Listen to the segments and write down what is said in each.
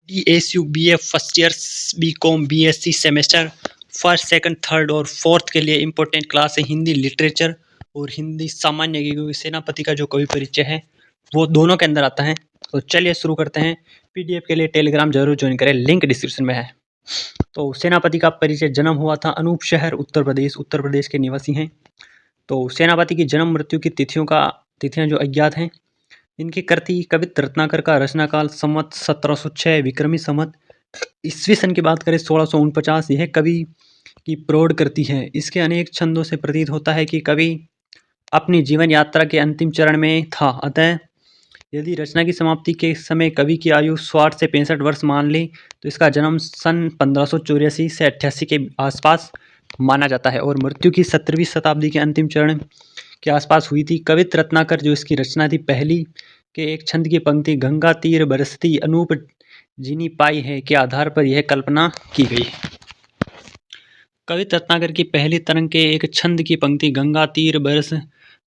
BSU BF first year BCom BSc semester first second third और fourth के लिए important class है Hindi literature और हिंदी सामान्य की, क्योंकि सेनापति का जो कवि परिचय है वो दोनों के अंदर आता है। तो चलिए शुरू करते हैं। PDF के लिए टेलीग्राम जरूर ज्वाइन करें, लिंक डिस्क्रिप्शन में है। तो सेनापति का परिचय, जन्म हुआ था अनूप शहर उत्तर प्रदेश के निवासी हैं। तो सेनापति की जन्म मृत्यु की तिथियां जो अज्ञात हैं। इनकी कृति कवित्त रत्नाकर का रचनाकाल संवत 1706 विक्रमी संवत ईस्वी सन की बात करें 1649। यह कवि की प्रौढ़ कृति है। इसके अनेक छंदों से प्रतीत होता है कि कवि अपनी जीवन यात्रा के अंतिम चरण में था। अतः यदि रचना की समाप्ति के समय कवि की आयु 60 से 65 वर्ष मान ली तो इसका जन्म सन 1584 से 88 के आसपास माना जाता है और मृत्यु की 17वीं शताब्दी के अंतिम चरण के आसपास हुई थी। कवित्त रत्नाकर जो इसकी रचना थी पहली के एक छंद की पंक्ति गंगा तीर बरसती अनूप जीनी पाई है के आधार पर यह कल्पना की गई। कवित्त रत्नाकर की पहली तरंग के एक छंद की पंक्ति गंगा तीर बरस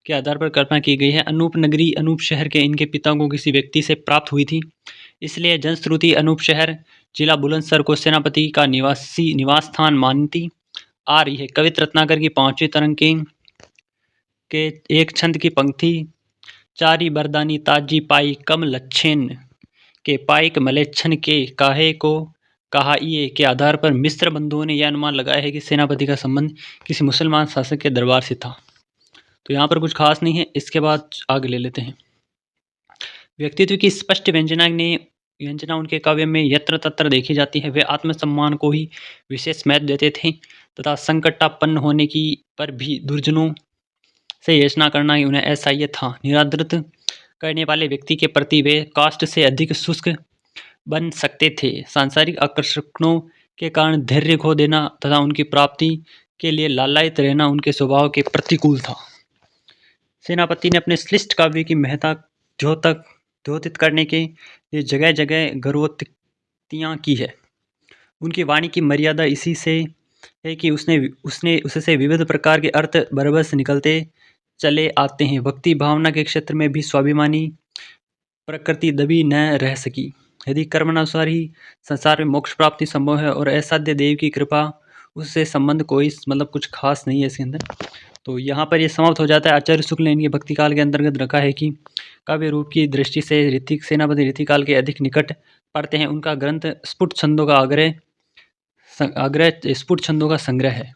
के आधार पर कल्पना की गई है। अनूप नगरी अनूप शहर के इनके पिता को किसी व्यक्ति से प्राप्त हुई थी, इसलिए जनश्रुति अनूप शहर जिला बुलंदशहर को सेनापति का निवास स्थान मानती आ रही है। कवित्त रत्नाकर की पांचवी तरंग के एक छंद की पंक्ति चारी बरदानी ताजी पाई कम लच्छेन के पाइक मलेच्छन के काहे को कहाइए के आधार पर मिस्र बंधुओं ने यह अनुमान लगाया है कि सेनापति का संबंध किसी मुसलमान शासक के दरबार से था। तो यहाँ पर कुछ खास नहीं है। इसके बाद आगे ले लेते हैं। व्यक्तित्व की स्पष्ट व्यंजना उनके काव्य में यत्र तत्र देखी जाती है। वे आत्मसम्मान को ही विशेष महत्व देते थे तथा संकटापन्न होने की पर भी दुर्जनों से याचना करना ही उन्हें असह्य था। निरादृत करने वाले व्यक्ति के प्रति वे काष्ठ से अधिक शुष्क बन सकते थे। सांसारिक आकर्षणों के कारण धैर्य खो देना तथा उनकी प्राप्ति के लिए लालायित रहना उनके स्वभाव के प्रतिकूल था। सेनापति ने अपने श्लिष्ट काव्य की महत्ता द्योतित करने के लिए जगह जगह गर्वोक्तियाँ की है। उनकी वाणी की मर्यादा इसी से है कि उससे विविध प्रकार के अर्थ बरबस निकलते चले आते हैं। भक्ति भावना के क्षेत्र में भी स्वाभिमानी प्रकृति दबी न रह सकी। यदि कर्मानुसार ही संसार में मोक्ष प्राप्ति संभव है और असाध्य देव की कृपा उससे संबंध कोई कुछ खास नहीं है इसके अंदर। तो यहाँ पर ये समाप्त हो जाता है। आचार्य शुक्ल ने इनके भक्ति काल के अंतर्गत रखा है कि काव्य रूप की दृष्टि से सेनापति रीतिकाल के अधिक निकट पड़ते हैं। उनका ग्रंथ स्फुट छंदों का संग्रह है।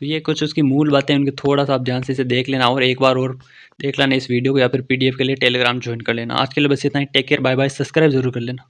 तो ये कुछ उसकी मूल बातें उनके थोड़ा सा आप ध्यान से इसे देख लेना और एक बार और देख लेना इस वीडियो को, या फिर PDF के लिए टेलीग्राम ज्वाइन कर लेना। आज के लिए बस इतना ही। Take care, bye bye. Subscribe जरूर कर लेना।